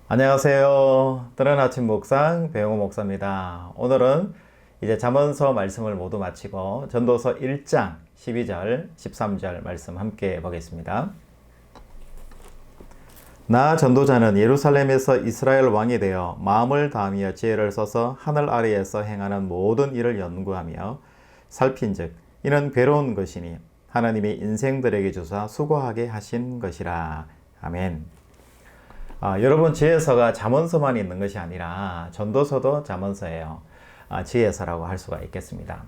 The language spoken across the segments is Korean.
안녕하세요. 뜨는 아침 묵상 배용호 목사입니다. 오늘은 이제 잠언서 말씀을 모두 마치고 전도서 1장 12절 13절 말씀 함께 보겠습니다. 나 전도자는 예루살렘에서 이스라엘 왕이 되어 마음을 다하며 지혜를 써서 하늘 아래에서 행하는 모든 일을 연구하며 살핀즉 이는 괴로운 것이니 하나님이 인생들에게 주사 수고하게 하신 것이라. 아멘. 여러분, 지혜서가 잠언서만 있는 것이 아니라 전도서도 잠언서예요. 지혜서라고 할 수가 있겠습니다.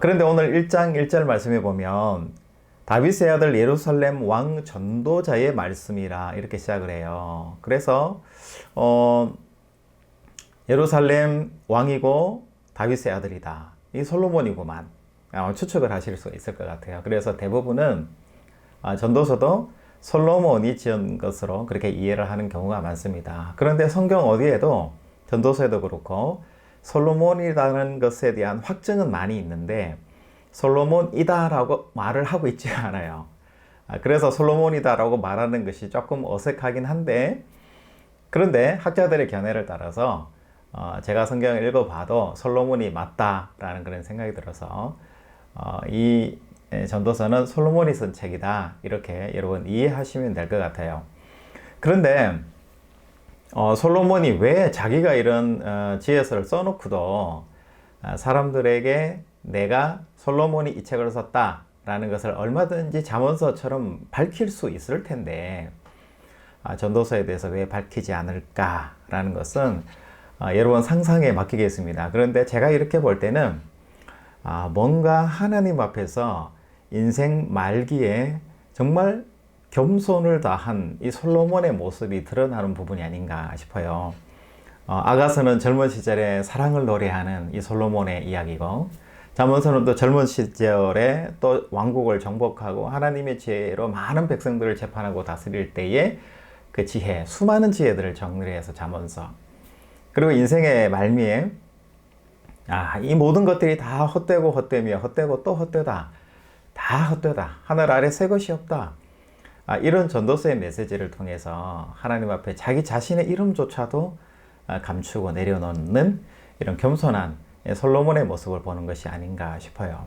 그런데 오늘 1장 1절 말씀에 보면 다윗의 아들 예루살렘 왕 전도자의 말씀이라 이렇게 시작을 해요. 그래서 예루살렘 왕이고 다윗의 아들이다. 이 솔로몬이구만. 추측을 하실 수 있을 것 같아요. 그래서 대부분은 전도서도 솔로몬이 지은 것으로 그렇게 이해를 하는 경우가 많습니다. 그런데 성경 어디에도 전도서에도 그렇고 솔로몬이라는 것에 대한 확증은 많이 있는데 솔로몬이다라고 말을 하고 있지 않아요. 그래서 솔로몬이다라고 말하는 것이 조금 어색하긴 한데, 그런데 학자들의 견해를 따라서 제가 성경을 읽어봐도 솔로몬이 맞다라는 그런 생각이 들어서 이 전도서는 솔로몬이 쓴 책이다, 이렇게 여러분 이해하시면 될 것 같아요. 그런데 솔로몬이 왜 자기가 이런 지혜서를 써놓고도 사람들에게 내가 솔로몬이 이 책을 썼다라는 것을 얼마든지 잠언서처럼 밝힐 수 있을 텐데 전도서에 대해서 왜 밝히지 않을까라는 것은 여러분 상상에 맡기겠습니다. 그런데 제가 이렇게 볼 때는 뭔가 하나님 앞에서 인생 말기에 정말 겸손을 다한 이 솔로몬의 모습이 드러나는 부분이 아닌가 싶어요. 아가서는 젊은 시절에 사랑을 노래하는 이 솔로몬의 이야기고, 잠언서는 또 젊은 시절에 또 왕국을 정복하고 하나님의 지혜로 많은 백성들을 재판하고 다스릴 때의 그 지혜, 수많은 지혜들을 정리해서 잠언서. 그리고 인생의 말미에 이 모든 것들이 다 헛되고 헛되며 헛되고 또 헛되다. 다 헛되다. 하늘 아래 새 것이 없다. 이런 전도서의 메시지를 통해서 하나님 앞에 자기 자신의 이름조차도 감추고 내려놓는 이런 겸손한 솔로몬의 모습을 보는 것이 아닌가 싶어요.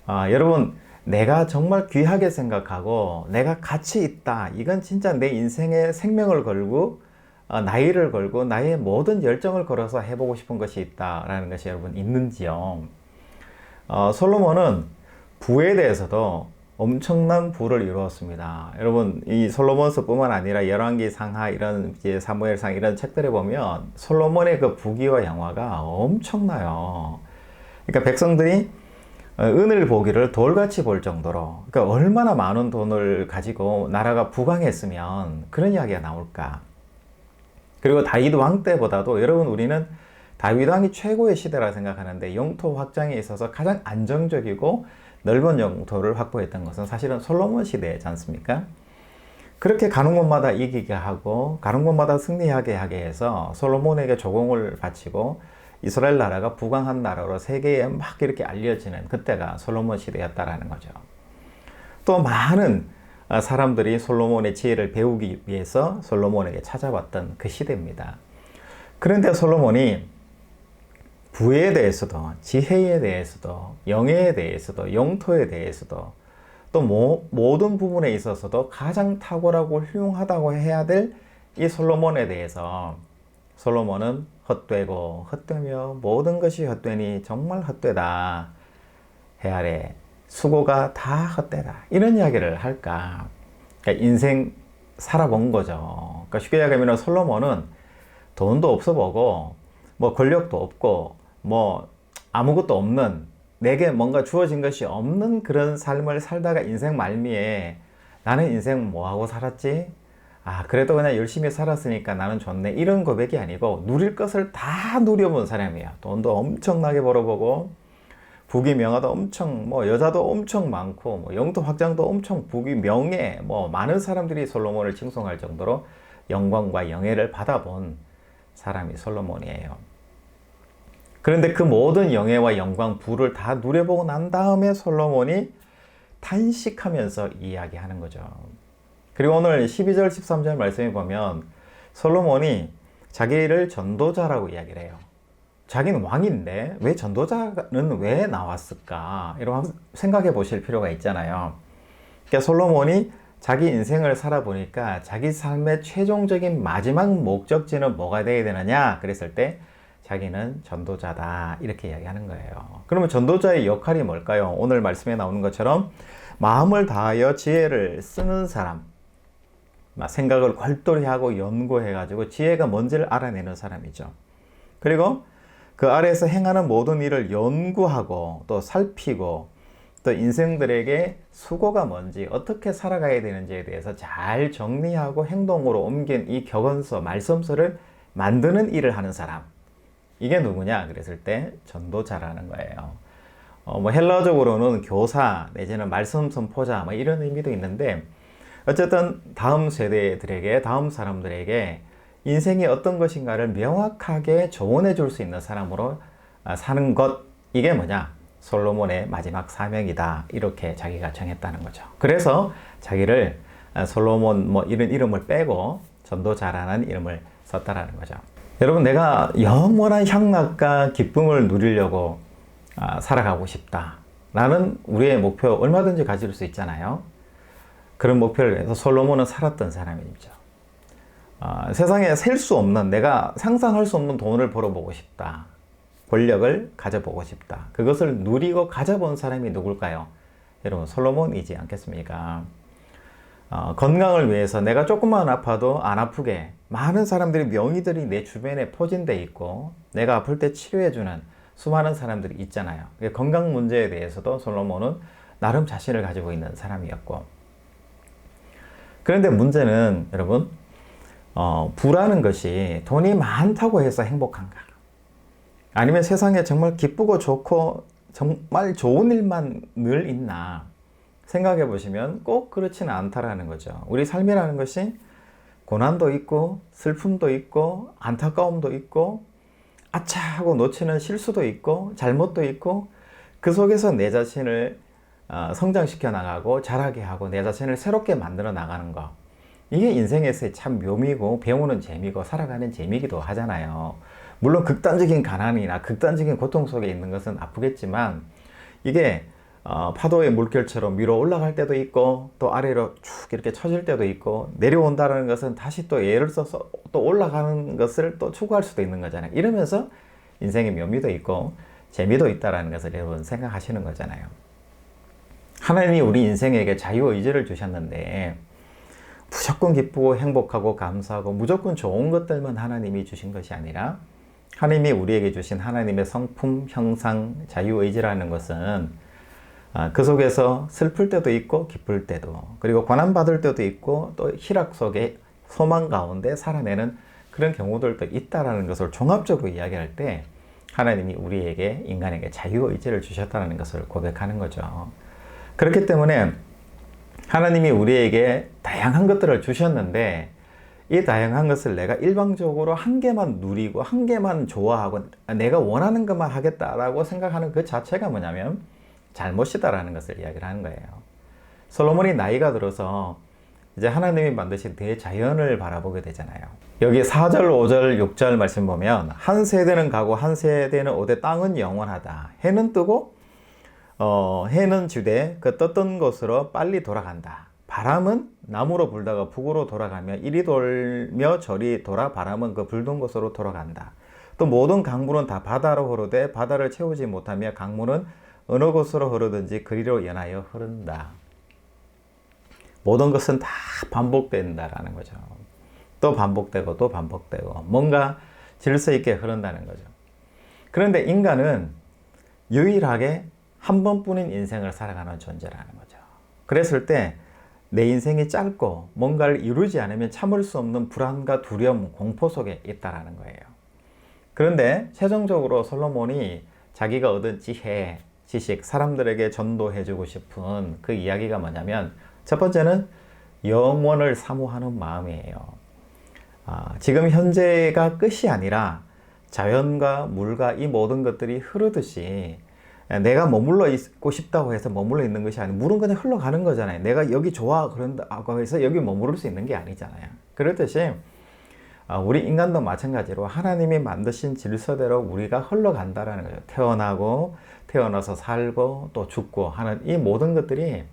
여러분, 내가 정말 귀하게 생각하고 내가 가치 있다. 이건 진짜 내 인생에 생명을 걸고 나이를 걸고 나의 모든 열정을 걸어서 해보고 싶은 것이 있다라는 것이 여러분 있는지요? 솔로몬은 부에 대해서도 엄청난 부를 이루었습니다. 여러분, 이 솔로몬서뿐만 아니라 열왕기 상하 이런 이제 사무엘상 이런 책들에 보면 솔로몬의 그 부귀와 영화가 엄청나요. 그러니까 백성들이 은을 보기를 돌같이 볼 정도로, 그러니까 얼마나 많은 돈을 가지고 나라가 부강했으면 그런 이야기가 나올까. 그리고 다윗 왕 때보다도 여러분, 우리는 다윗 왕이 최고의 시대라 생각하는데 영토 확장에 있어서 가장 안정적이고 넓은 영토를 확보했던 것은 사실은 솔로몬 시대이지 않습니까? 그렇게 가는 곳마다 이기게 하고 가는 곳마다 승리하게 하게 해서 솔로몬에게 조공을 바치고 이스라엘 나라가 부강한 나라로 세계에 막 이렇게 알려지는 그때가 솔로몬 시대였다라는 거죠. 또 많은 사람들이 솔로몬의 지혜를 배우기 위해서 솔로몬에게 찾아왔던 그 시대입니다. 그런데 솔로몬이 부에 대해서도 지혜에 대해서도 영예에 대해서도 영토에 대해서도 또 모든 부분에 있어서도 가장 탁월하고 훌륭하다고 해야 될 이 솔로몬에 대해서 솔로몬은 헛되고 헛되며 모든 것이 헛되니 정말 헛되다. 해 아래 수고가 다 헛되다. 이런 이야기를 할까? 그러니까 인생 살아본 거죠. 그러니까 쉽게 얘기하면 솔로몬은 돈도 없어 보고 뭐 권력도 없고 뭐 아무것도 없는, 내게 뭔가 주어진 것이 없는 그런 삶을 살다가 인생 말미에 나는 인생 뭐하고 살았지? 그래도 그냥 열심히 살았으니까 나는 좋네. 이런 고백이 아니고 누릴 것을 다 누려본 사람이야. 돈도 엄청나게 벌어보고 부귀 명화도 엄청, 뭐 여자도 엄청 많고 뭐 영토 확장도 엄청 부귀 명예, 뭐 많은 사람들이 솔로몬을 칭송할 정도로 영광과 영예를 받아본 사람이 솔로몬이에요. 그런데 그 모든 영예와 영광, 부를 다 누려보고 난 다음에 솔로몬이 탄식하면서 이야기하는 거죠. 그리고 오늘 12절, 13절 말씀에 보면 솔로몬이 자기를 전도자라고 이야기를 해요. 자기는 왕인데 왜 전도자는 왜 나왔을까? 이런 생각해 보실 필요가 있잖아요. 그러니까 솔로몬이 자기 인생을 살아보니까 자기 삶의 최종적인 마지막 목적지는 뭐가 되어야 되느냐? 그랬을 때 자기는 전도자다 이렇게 이야기하는 거예요. 그러면 전도자의 역할이 뭘까요? 오늘 말씀에 나오는 것처럼 마음을 다하여 지혜를 쓰는 사람, 생각을 골똘히 하고 연구해가지고 지혜가 뭔지를 알아내는 사람이죠. 그리고 그 아래에서 행하는 모든 일을 연구하고 또 살피고 또 인생들에게 수고가 뭔지 어떻게 살아가야 되는지에 대해서 잘 정리하고 행동으로 옮긴 이 격언서, 말씀서를 만드는 일을 하는 사람. 이게 누구냐 그랬을 때 전도자라는 거예요. 헬라적으로는 교사 내지는 말씀 선포자 이런 의미도 있는데 어쨌든 다음 세대들에게, 다음 사람들에게 인생이 어떤 것인가를 명확하게 조언해 줄 수 있는 사람으로 사는 것, 이게 뭐냐? 솔로몬의 마지막 사명이다. 이렇게 자기가 정했다는 거죠. 그래서 자기를 솔로몬 이런 이름을 빼고 전도자라는 이름을 썼다라는 거죠. 여러분, 내가 영원한 향락과 기쁨을 누리려고 살아가고 싶다. 라는 우리의 목표 얼마든지 가질 수 있잖아요. 그런 목표를 위해서 솔로몬은 살았던 사람이죠. 세상에 셀 수 없는, 내가 상상할 수 없는 돈을 벌어보고 싶다. 권력을 가져보고 싶다. 그것을 누리고 가져본 사람이 누굴까요? 여러분, 솔로몬이지 않겠습니까? 건강을 위해서 내가 조금만 아파도 안 아프게 많은 사람들이, 명의들이 내 주변에 포진돼 있고 내가 아플 때 치료해주는 수많은 사람들이 있잖아요. 건강 문제에 대해서도 솔로몬은 나름 자신을 가지고 있는 사람이었고, 그런데 문제는 여러분, 부라는 것이 돈이 많다고 해서 행복한가? 아니면 세상에 정말 기쁘고 좋고 정말 좋은 일만 늘 있나? 생각해 보시면 꼭 그렇지는 않다라는 거죠. 우리 삶이라는 것이 고난도 있고 슬픔도 있고 안타까움도 있고 아차 하고 놓치는 실수도 있고 잘못도 있고, 그 속에서 내 자신을 성장시켜 나가고 자라게 하고 내 자신을 새롭게 만들어 나가는 거, 이게 인생에서의 참 묘미고 배우는 재미고 살아가는 재미기도 하잖아요. 물론 극단적인 가난이나 극단적인 고통 속에 있는 것은 아프겠지만, 이게 파도의 물결처럼 위로 올라갈 때도 있고 또 아래로 쭉 이렇게 처질 때도 있고, 내려온다는 것은 다시 또 예를 써서 또 올라가는 것을 또 추구할 수도 있는 거잖아요. 이러면서 인생의 묘미도 있고 재미도 있다는 것을 여러분 생각하시는 거잖아요. 하나님이 우리 인생에게 자유의지를 주셨는데 무조건 기쁘고 행복하고 감사하고 무조건 좋은 것들만 하나님이 주신 것이 아니라, 하나님이 우리에게 주신 하나님의 성품, 형상, 자유의지라는 것은 그 속에서 슬플 때도 있고 기쁠 때도, 그리고 고난받을 때도 있고 또 희락 속에 소망 가운데 살아내는 그런 경우들도 있다는 것을 종합적으로 이야기할 때 하나님이 우리에게, 인간에게 자유의지를 주셨다는 것을 고백하는 거죠. 그렇기 때문에 하나님이 우리에게 다양한 것들을 주셨는데 이 다양한 것을 내가 일방적으로 한 개만 누리고 한 개만 좋아하고 내가 원하는 것만 하겠다라고 생각하는 그 자체가 뭐냐면 잘못이다라는 것을 이야기를 하는 거예요. 솔로몬이 나이가 들어서 이제 하나님이 만드신 대자연을 바라보게 되잖아요. 여기 4절, 5절, 6절 말씀 보면 한 세대는 가고 한 세대는 오되 땅은 영원하다. 해는 뜨고 해는 지되 그 떴던 곳으로 빨리 돌아간다. 바람은 남으로 불다가 북으로 돌아가며 이리 돌며 저리 돌아 바람은 그 불던 곳으로 돌아간다. 또 모든 강물은 다 바다로 흐르되 바다를 채우지 못하며 강물은 어느 곳으로 흐르든지 그리로 연하여 흐른다. 모든 것은 다 반복된다라는 거죠. 또 반복되고 또 반복되고 뭔가 질서 있게 흐른다는 거죠. 그런데 인간은 유일하게 한 번뿐인 인생을 살아가는 존재라는 거죠. 그랬을 때 내 인생이 짧고 뭔가를 이루지 않으면 참을 수 없는 불안과 두려움, 공포 속에 있다라는 거예요. 그런데 최종적으로 솔로몬이 자기가 얻은 지혜, 지식, 사람들에게 전도해주고 싶은 그 이야기가 뭐냐면, 첫 번째는 영원을 사모하는 마음이에요. 지금 현재가 끝이 아니라 자연과 물과 이 모든 것들이 흐르듯이 내가 머물러 있고 싶다고 해서 머물러 있는 것이 아니고 물은 그냥 흘러가는 거잖아요. 내가 여기 좋아 그런다고 해서 여기 머무를 수 있는 게 아니잖아요. 그렇듯이 우리 인간도 마찬가지로 하나님이 만드신 질서대로 우리가 흘러간다라는 거죠. 태어나고 태어나서 살고 또 죽고 하는 이 모든 것들이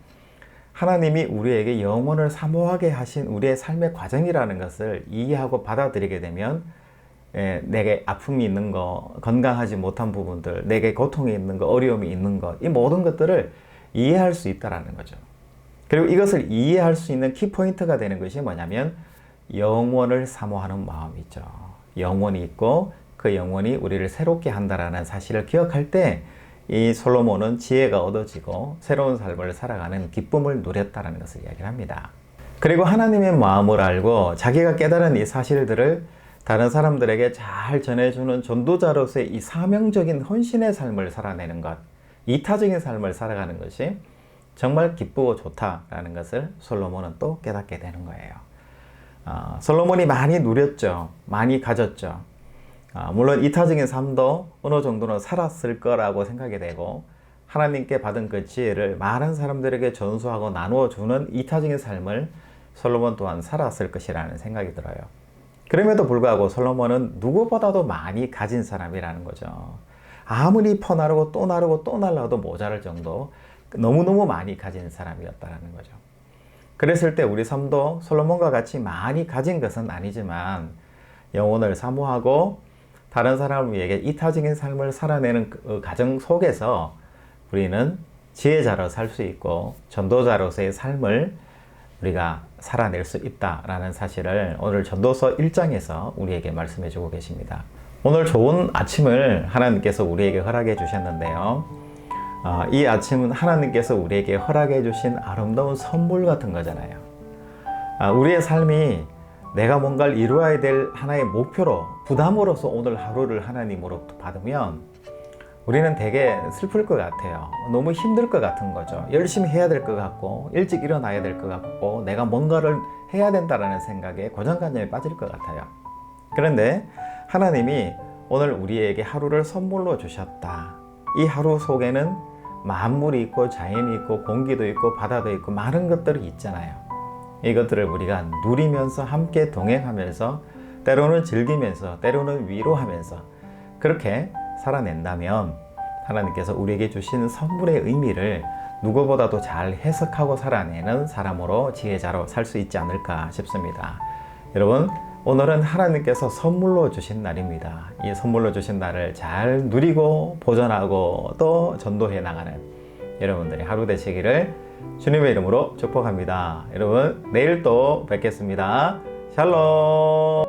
하나님이 우리에게 영혼을 사모하게 하신 우리의 삶의 과정이라는 것을 이해하고 받아들이게 되면 내게 아픔이 있는 거, 건강하지 못한 부분들, 내게 고통이 있는 거, 어려움이 있는 것, 이 모든 것들을 이해할 수 있다라는 거죠. 그리고 이것을 이해할 수 있는 키포인트가 되는 것이 뭐냐면 영원을 사모하는 마음이죠. 영원이 있고 그 영원이 우리를 새롭게 한다라는 사실을 기억할 때 이 솔로몬은 지혜가 얻어지고 새로운 삶을 살아가는 기쁨을 누렸다는 것을 이야기를 합니다. 그리고 하나님의 마음을 알고 자기가 깨달은 이 사실들을 다른 사람들에게 잘 전해주는 전도자로서의 이 사명적인 헌신의 삶을 살아내는 것, 이타적인 삶을 살아가는 것이 정말 기쁘고 좋다라는 것을 솔로몬은 또 깨닫게 되는 거예요. 솔로몬이 많이 누렸죠. 많이 가졌죠. 물론 이타적인 삶도 어느 정도는 살았을 거라고 생각이 되고 하나님께 받은 그 지혜를 많은 사람들에게 전수하고 나누어 주는 이타적인 삶을 솔로몬 또한 살았을 것이라는 생각이 들어요. 그럼에도 불구하고 솔로몬은 누구보다도 많이 가진 사람이라는 거죠. 아무리 퍼나르고 또 나르고 또 날라도 모자랄 정도 너무너무 많이 가진 사람이었다는 거죠. 그랬을 때 우리 삶도 솔로몬과 같이 많이 가진 것은 아니지만 영혼을 사모하고 다른 사람을 위해 이타적인 삶을 살아내는 그 과정 속에서 우리는 지혜자로 살 수 있고 전도자로서의 삶을 우리가 살아낼 수 있다라는 사실을 오늘 전도서 1장에서 우리에게 말씀해 주고 계십니다. 오늘 좋은 아침을 하나님께서 우리에게 허락해 주셨는데요. 이 아침은 하나님께서 우리에게 허락해 주신 아름다운 선물 같은 거잖아요. 우리의 삶이 내가 뭔가를 이루어야 될 하나의 목표로 부담으로서 오늘 하루를 하나님으로부터 받으면 우리는 되게 슬플 것 같아요. 너무 힘들 것 같은 거죠. 열심히 해야 될 것 같고 일찍 일어나야 될 것 같고 내가 뭔가를 해야 된다는 생각에 고정관념에 빠질 것 같아요. 그런데 하나님이 오늘 우리에게 하루를 선물로 주셨다. 이 하루 속에는 만물이 있고 자연이 있고 공기도 있고 바다도 있고 많은 것들이 있잖아요. 이것들을 우리가 누리면서 함께 동행하면서 때로는 즐기면서 때로는 위로하면서 그렇게 살아낸다면 하나님께서 우리에게 주신 선물의 의미를 누구보다도 잘 해석하고 살아내는 사람으로 지혜자로 살 수 있지 않을까 싶습니다. 여러분, 오늘은 하나님께서 선물로 주신 날입니다. 이 선물로 주신 날을 잘 누리고 보존하고 또 전도해 나가는 여러분들의 하루 되시기를 주님의 이름으로 축복합니다. 여러분, 내일 또 뵙겠습니다. 샬롬.